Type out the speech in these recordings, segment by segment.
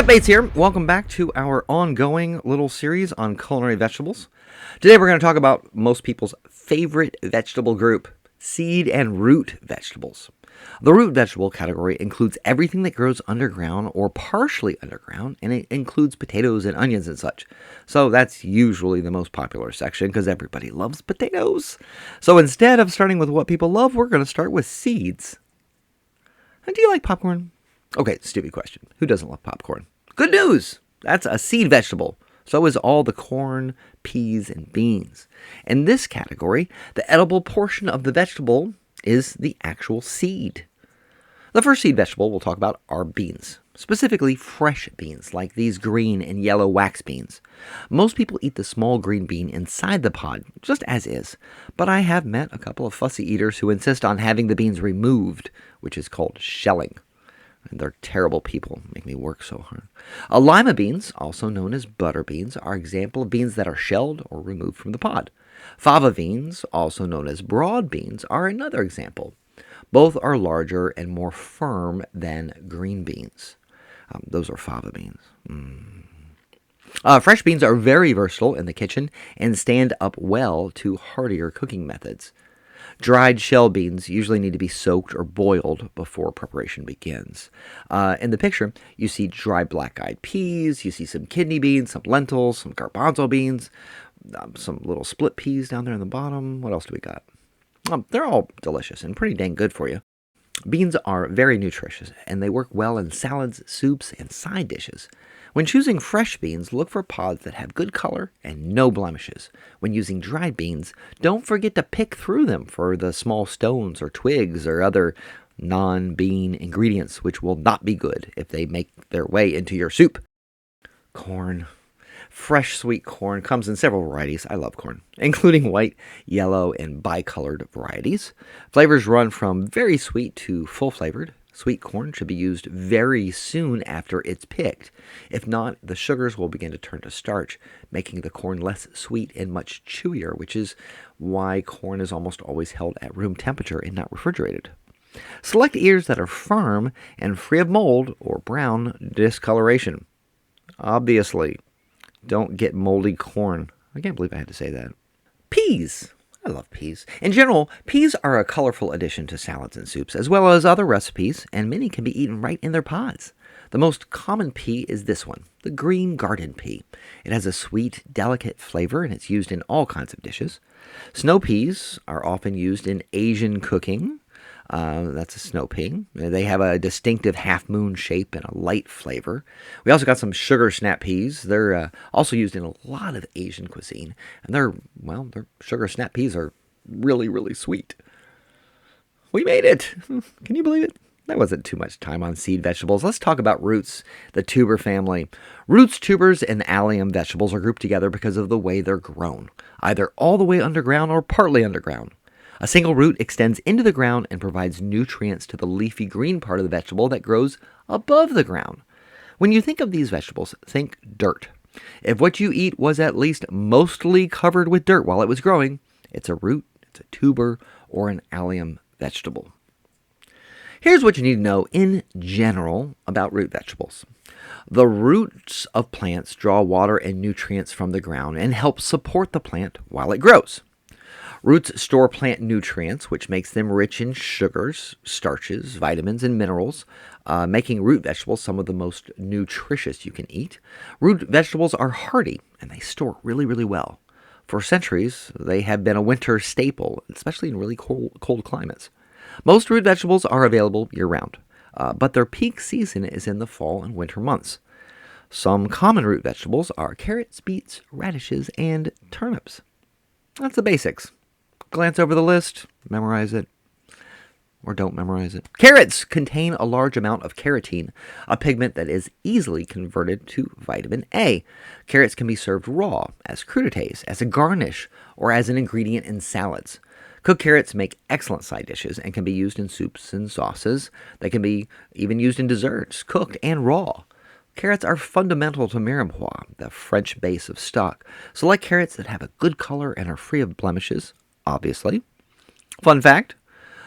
Beets here. Welcome back to our ongoing little series on culinary vegetables. Today we're going to talk about most people's favorite vegetable group, seed and root vegetables. The root vegetable category includes everything that grows underground or partially underground, and it includes potatoes and onions and such. So that's usually the most popular section because everybody loves potatoes. So instead of starting with what people love, we're going to start with seeds. And do you like popcorn? Okay, stupid question. Who doesn't love popcorn? Good news! That's a seed vegetable. So is all the corn, peas, and beans. In this category, the edible portion of the vegetable is the actual seed. The first seed vegetable we'll talk about are beans, specifically fresh beans like these green and yellow wax beans. Most people eat the small green bean inside the pod, just as is, but I have met a couple of fussy eaters who insist on having the beans removed, which is called shelling. And they're terrible people, make me work so hard. Lima beans, also known as butter beans, are an example of beans that are shelled or removed from the pod. Fava beans, also known as broad beans, are another example. Both are larger and more firm than green beans. Those are fava beans. Fresh beans are very versatile in the kitchen and stand up well to hardier cooking methods. Dried shell beans usually need to be soaked or boiled before preparation begins. In the picture, you see dry black-eyed peas, you see some kidney beans, some lentils, some garbanzo beans, some little split peas down there in the bottom. What else do we got? They're all delicious and pretty dang good for you. Beans are very nutritious, and they work well in salads, soups, and side dishes. When choosing fresh beans, look for pods that have good color and no blemishes. When using dried beans, don't forget to pick through them for the small stones or twigs or other non-bean ingredients, which will not be good if they make their way into your soup. Corn. Fresh sweet corn comes in several varieties. I love corn, including white, yellow, and bicolored varieties. Flavors run from very sweet to full-flavored. Sweet corn should be used very soon after it's picked. If not, the sugars will begin to turn to starch, making the corn less sweet and much chewier, which is why corn is almost always held at room temperature and not refrigerated. Select ears that are firm and free of mold or brown discoloration. Obviously, don't get moldy corn. I can't believe I had to say that. Peas. I love peas. In general, peas are a colorful addition to salads and soups, as well as other recipes, and many can be eaten right in their pods. The most common pea is this one, the green garden pea. It has a sweet, delicate flavor, and it's used in all kinds of dishes. Snow peas are often used in Asian cooking. That's a snow pea. They have a distinctive half-moon shape and a light flavor. We also got some sugar snap peas. They're also used in a lot of Asian cuisine. And their sugar snap peas are really, really sweet. We made it! Can you believe it? That wasn't too much time on seed vegetables. Let's talk about roots, the tuber family. Roots, tubers, and allium vegetables are grouped together because of the way they're grown, either all the way underground or partly underground. A single root extends into the ground and provides nutrients to the leafy green part of the vegetable that grows above the ground. When you think of these vegetables, think dirt. If what you eat was at least mostly covered with dirt while it was growing, it's a root, it's a tuber, or an allium vegetable. Here's what you need to know in general about root vegetables. The roots of plants draw water and nutrients from the ground and help support the plant while it grows. Roots store plant nutrients, which makes them rich in sugars, starches, vitamins, and minerals, making root vegetables some of the most nutritious you can eat. Root vegetables are hardy, and they store really, really well. For centuries, they have been a winter staple, especially in really cold climates. Most root vegetables are available year-round, but their peak season is in the fall and winter months. Some common root vegetables are carrots, beets, radishes, and turnips. That's the basics. Glance over the list, memorize it, or don't memorize it. Carrots contain a large amount of carotene, a pigment that is easily converted to vitamin A. Carrots can be served raw, as crudités, as a garnish, or as an ingredient in salads. Cooked carrots make excellent side dishes and can be used in soups and sauces. They can be even used in desserts, cooked and raw. Carrots are fundamental to mirepoix, the French base of stock. Select carrots that have a good color and are free of blemishes, obviously. Fun fact,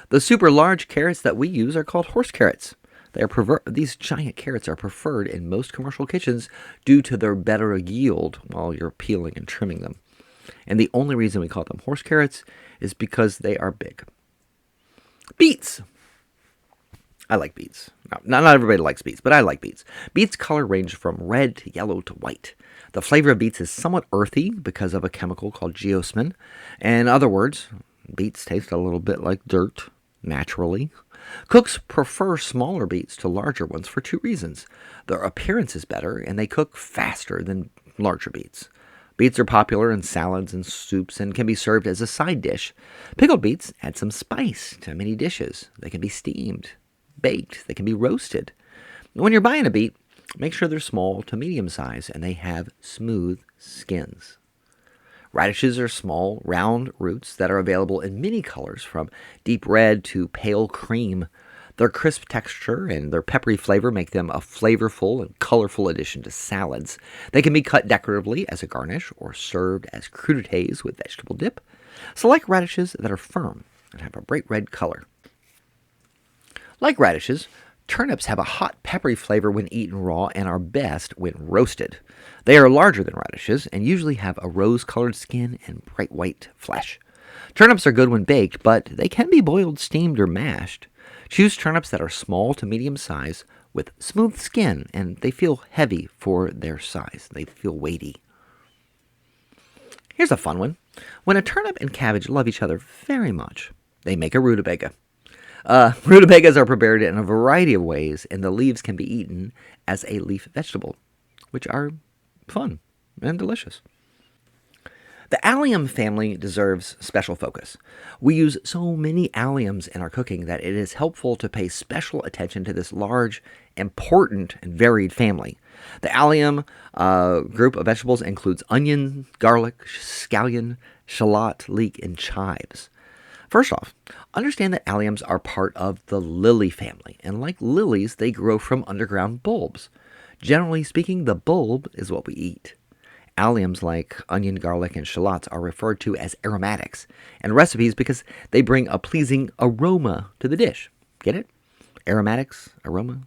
the super large carrots that we use are called horse carrots. These giant carrots are preferred in most commercial kitchens due to their better yield while you're peeling and trimming them. And the only reason we call them horse carrots is because they are big. Beets. I like beets. Not everybody likes beets, but I like beets. Beets' color range from red to yellow to white. The flavor of beets is somewhat earthy because of a chemical called geosmin. In other words, beets taste a little bit like dirt, naturally. Cooks prefer smaller beets to larger ones for two reasons. Their appearance is better, and they cook faster than larger beets. Beets are popular in salads and soups and can be served as a side dish. Pickled beets add some spice to many dishes. They can be steamed, baked, they can be roasted. When you're buying a beet, make sure they're small to medium size and they have smooth skins. Radishes are small, round roots that are available in many colors, from deep red to pale cream. Their crisp texture and their peppery flavor make them a flavorful and colorful addition to salads. They can be cut decoratively as a garnish or served as crudités with vegetable dip. Select radishes that are firm and have a bright red color. Like radishes, turnips have a hot, peppery flavor when eaten raw and are best when roasted. They are larger than radishes and usually have a rose-colored skin and bright white flesh. Turnips are good when baked, but they can be boiled, steamed, or mashed. Choose turnips that are small to medium size with smooth skin, and they feel heavy for their size. They feel weighty. Here's a fun one. When a turnip and cabbage love each other very much, they make a rutabaga. Rutabagas are prepared in a variety of ways, and the leaves can be eaten as a leaf vegetable, which are fun and delicious. The allium family deserves special focus. We use so many alliums in our cooking that it is helpful to pay special attention to this large, important, and varied family. The allium group of vegetables includes onion, garlic, scallion, shallot, leek, and chives. First off, understand that alliums are part of the lily family, and like lilies, they grow from underground bulbs. Generally speaking, the bulb is what we eat. Alliums like onion, garlic, and shallots are referred to as aromatics in recipes because they bring a pleasing aroma to the dish. Get it? Aromatics, aroma?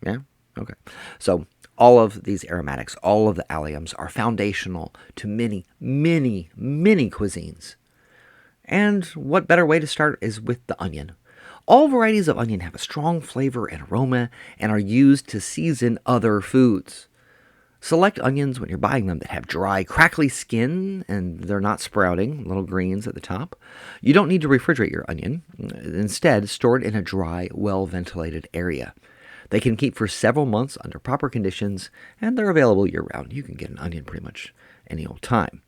Yeah? Okay. So all of these aromatics, all of the alliums are foundational to many, many, many cuisines. And what better way to start is with the onion. All varieties of onion have a strong flavor and aroma and are used to season other foods. Select onions when you're buying them that have dry, crackly skin and they're not sprouting, little greens at the top. You don't need to refrigerate your onion. Instead, store it in a dry, well-ventilated area. They can keep for several months under proper conditions, and they're available year-round. You can get an onion pretty much any old time.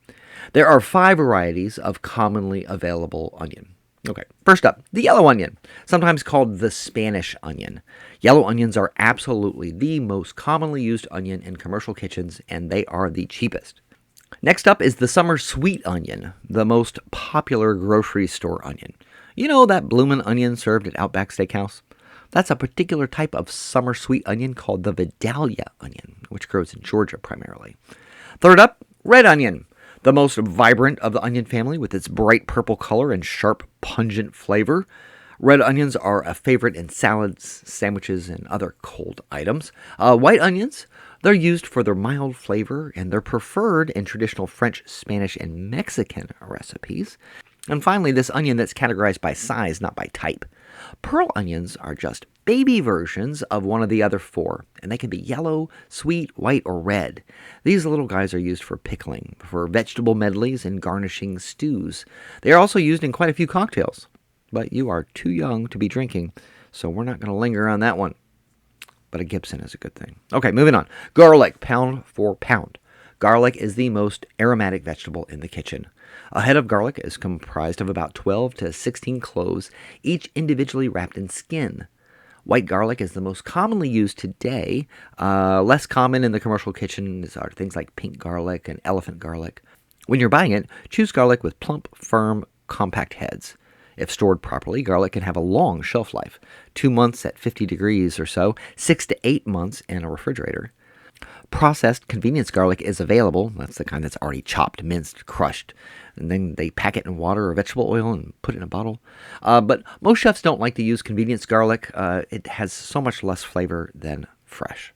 There are 5 varieties of commonly available onion. Okay, first up, the yellow onion, sometimes called the Spanish onion. Yellow onions are absolutely the most commonly used onion in commercial kitchens, and they are the cheapest. Next up is the summer sweet onion, the most popular grocery store onion. You know that bloomin' onion served at Outback Steakhouse? That's a particular type of summer sweet onion called the Vidalia onion, which grows in Georgia primarily. Third up, red onion. The most vibrant of the onion family with its bright purple color and sharp, pungent flavor. Red onions are a favorite in salads, sandwiches, and other cold items. White onions, they're used for their mild flavor, and they're preferred in traditional French, Spanish, and Mexican recipes. And finally, this onion that's categorized by size, not by type. Pearl onions are just baby versions of one of the other 4, and they can be yellow, sweet, white, or red. These little guys are used for pickling, for vegetable medleys, and garnishing stews. They are also used in quite a few cocktails, but you are too young to be drinking, so we're not going to linger on that one. But a Gibson is a good thing. Okay, moving on. Garlic, pound for pound. Garlic is the most aromatic vegetable in the kitchen. A head of garlic is comprised of about 12 to 16 cloves, each individually wrapped in skin. White garlic is the most commonly used today. Less common in the commercial kitchen are things like pink garlic and elephant garlic. When you're buying it, choose garlic with plump, firm, compact heads. If stored properly, garlic can have a long shelf life, 2 months at 50 degrees or so, 6 to 8 months in a refrigerator. Processed convenience garlic is available. That's the kind that's already chopped, minced, crushed. And then they pack it in water or vegetable oil and put it in a bottle. But most chefs don't like to use convenience garlic. It has so much less flavor than fresh.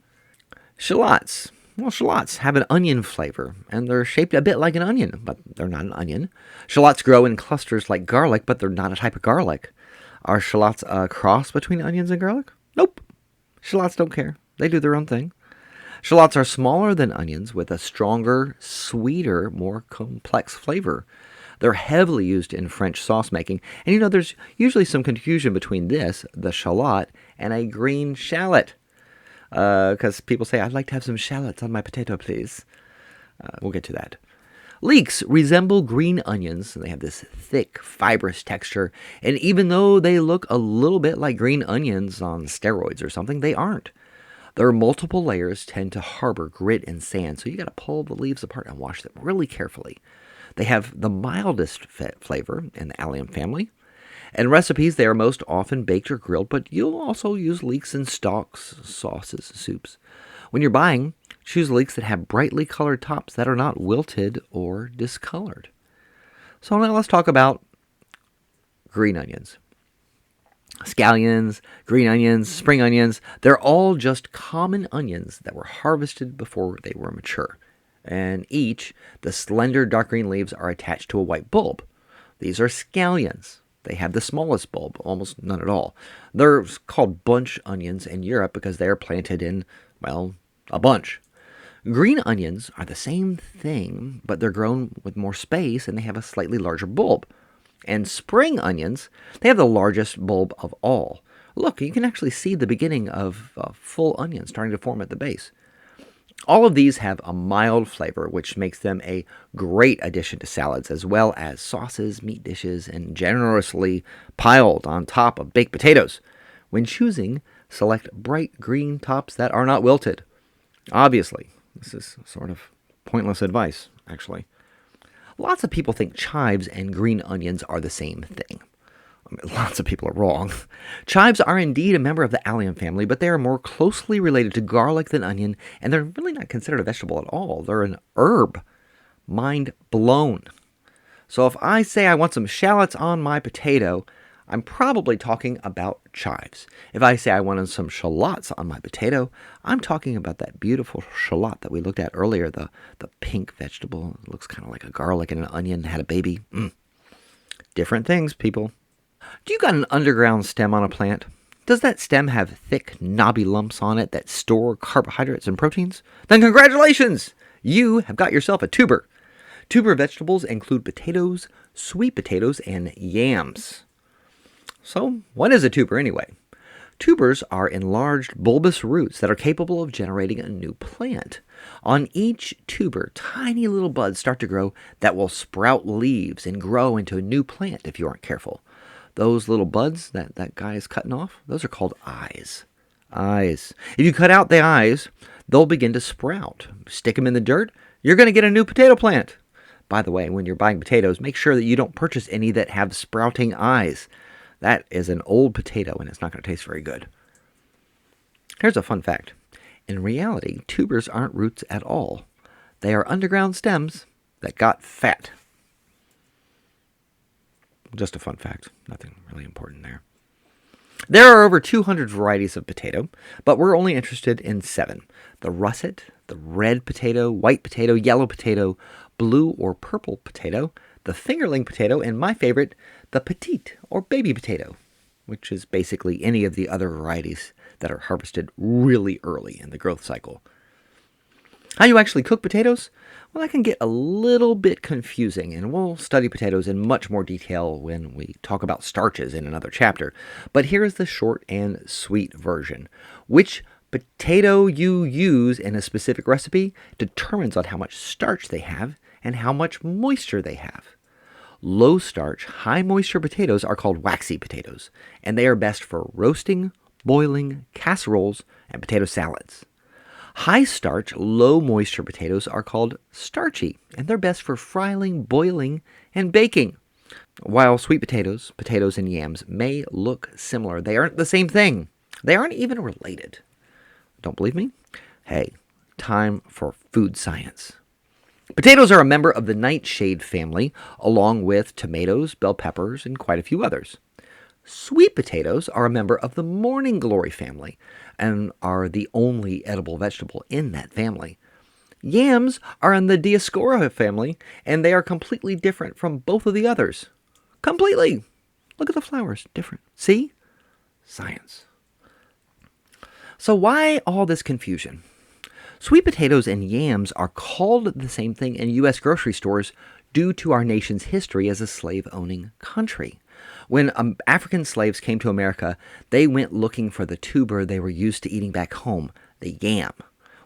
Shallots. Well, shallots have an onion flavor, and they're shaped a bit like an onion, but they're not an onion. Shallots grow in clusters like garlic, but they're not a type of garlic. Are shallots a cross between onions and garlic? Nope. Shallots don't care. They do their own thing. Shallots are smaller than onions with a stronger, sweeter, more complex flavor. They're heavily used in French sauce making. And there's usually some confusion between this, the shallot, and a green shallot. Because people say, I'd like to have some shallots on my potato, please. We'll get to that. Leeks resemble green onions. They have this thick, fibrous texture. And even though they look a little bit like green onions on steroids or something, they aren't. Their multiple layers tend to harbor grit and sand, so you got to pull the leaves apart and wash them really carefully. They have the mildest flavor in the Allium family. In recipes, they are most often baked or grilled, but you'll also use leeks in stocks, sauces, soups. When you're buying, choose leeks that have brightly colored tops that are not wilted or discolored. So now let's talk about green onions. Scallions, green onions, spring onions, they're all just common onions that were harvested before they were mature. And each, the slender dark green leaves are attached to a white bulb. These are scallions. They have the smallest bulb, almost none at all. They're called bunch onions in Europe because they are planted in, well, a bunch. Green onions are the same thing, but they're grown with more space and they have a slightly larger bulb. And spring onions, they have the largest bulb of all. Look, you can actually see the beginning of full onion starting to form at the base. All of these have a mild flavor, which makes them a great addition to salads, as well as sauces, meat dishes, and generously piled on top of baked potatoes. When choosing, select bright green tops that are not wilted. Obviously, this is sort of pointless advice, actually. Lots of people think chives and green onions are the same thing. Lots of people are wrong. Chives are indeed a member of the Allium family, but they are more closely related to garlic than onion, and they're really not considered a vegetable at all. They're an herb. Mind blown. So if I say I want some shallots on my potato, I'm probably talking about chives. If I say I wanted some shallots on my potato, I'm talking about that beautiful shallot that we looked at earlier, the pink vegetable. It looks kind of like a garlic and an onion had a baby. Different things, people. Do you got an underground stem on a plant? Does that stem have thick, knobby lumps on it that store carbohydrates and proteins? Then congratulations! You have got yourself a tuber. Tuber vegetables include potatoes, sweet potatoes, and yams. So, what is a tuber anyway? Tubers are enlarged bulbous roots that are capable of generating a new plant. On each tuber, tiny little buds start to grow that will sprout leaves and grow into a new plant if you aren't careful. Those little buds that guy is cutting off, those are called eyes. Eyes. If you cut out the eyes, they'll begin to sprout. Stick them in the dirt, you're going to get a new potato plant. By the way, when you're buying potatoes, make sure that you don't purchase any that have sprouting eyes. That is an old potato, and it's not going to taste very good. Here's a fun fact. In reality, tubers aren't roots at all. They are underground stems that got fat. Just a fun fact. Nothing really important there. There are over 200 varieties of potato, but we're only interested in 7. The russet, the red potato, white potato, yellow potato, blue or purple potato, the fingerling potato, and my favorite, the petite or baby potato, which is basically any of the other varieties that are harvested really early in the growth cycle. How you actually cook potatoes? Well, that can get a little bit confusing, and we'll study potatoes in much more detail when we talk about starches in another chapter. But here is the short and sweet version. Which potato you use in a specific recipe determines on how much starch they have and how much moisture they have. Low starch, high moisture potatoes are called waxy potatoes, and they are best for roasting, boiling, casseroles, and potato salads. High starch, low moisture potatoes are called starchy, and they're best for frying, boiling, and baking. While sweet potatoes, and yams may look similar, they aren't the same thing. They aren't even related. Don't believe me? Hey, time for food science. Potatoes are a member of the nightshade family, along with tomatoes, bell peppers, and quite a few others. Sweet potatoes are a member of the morning glory family and are the only edible vegetable in that family. Yams are in the Dioscora family, and they are completely different from both of the others. Completely! Look at the flowers, different. See? Science. So why all this confusion? Sweet potatoes and yams are called the same thing in U.S. grocery stores due to our nation's history as a slave-owning country. When African slaves came to America, they went looking for the tuber they were used to eating back home, the yam.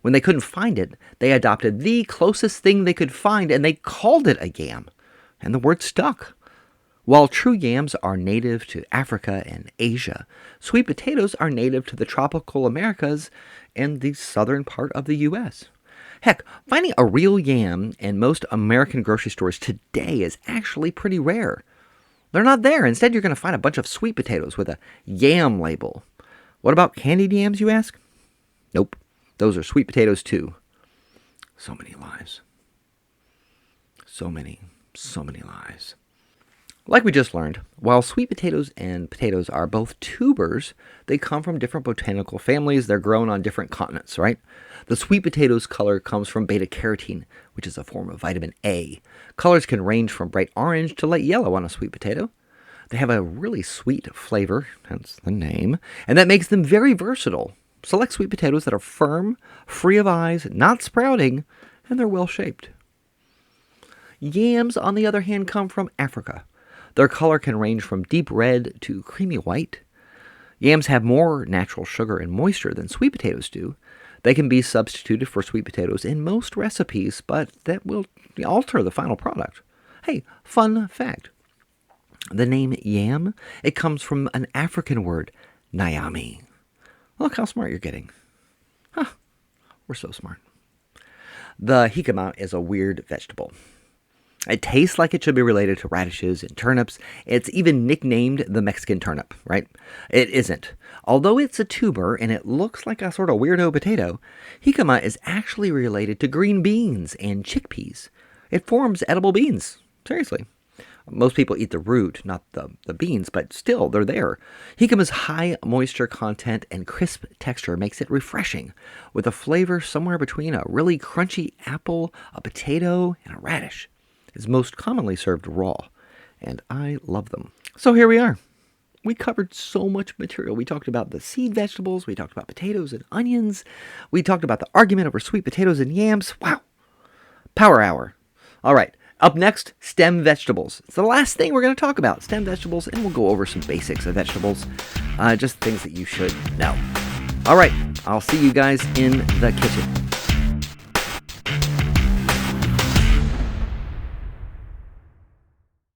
When they couldn't find it, they adopted the closest thing they could find, and they called it a yam. And the word stuck. While true yams are native to Africa and Asia, sweet potatoes are native to the tropical Americas and the southern part of the U.S. Heck, finding a real yam in most American grocery stores today is actually pretty rare. They're not there. Instead, you're going to find a bunch of sweet potatoes with a yam label. What about candied yams, you ask? Nope. Those are sweet potatoes, too. So many lies. So many lies. Like we just learned, while sweet potatoes and potatoes are both tubers, they come from different botanical families. They're grown on different continents, right? The sweet potato's color comes from beta-carotene, which is a form of vitamin A. Colors can range from bright orange to light yellow on a sweet potato. They have a really sweet flavor, hence the name, and that makes them very versatile. Select sweet potatoes that are firm, free of eyes, not sprouting, and they're well-shaped. Yams, on the other hand, come from Africa. Their color can range from deep red to creamy white. Yams have more natural sugar and moisture than sweet potatoes do. They can be substituted for sweet potatoes in most recipes, but that will alter the final product. Hey, fun fact. The name yam, it comes from an African word, nyami. Look how smart you're getting. Huh, we're so smart. The jicama is a weird vegetable. It tastes like it should be related to radishes and turnips. It's even nicknamed the Mexican turnip, right? It isn't. Although it's a tuber and it looks like a sort of weirdo potato, jicama is actually related to green beans and chickpeas. It forms edible beans. Seriously. Most people eat the root, not the beans, but still, they're there. Jicama's high moisture content and crisp texture makes it refreshing, with a flavor somewhere between a really crunchy apple, a potato, and a radish. It's most commonly served raw, and I love them. So here we are. We covered so much material. We talked about the seed vegetables, we talked about potatoes and onions, we talked about the argument over sweet potatoes and yams. Wow. Power hour. All right. Up next, stem vegetables. It's the last thing we're going to talk about, stem vegetables, and we'll go over some basics of vegetables, just things that you should know. All right, I'll see you guys in the kitchen.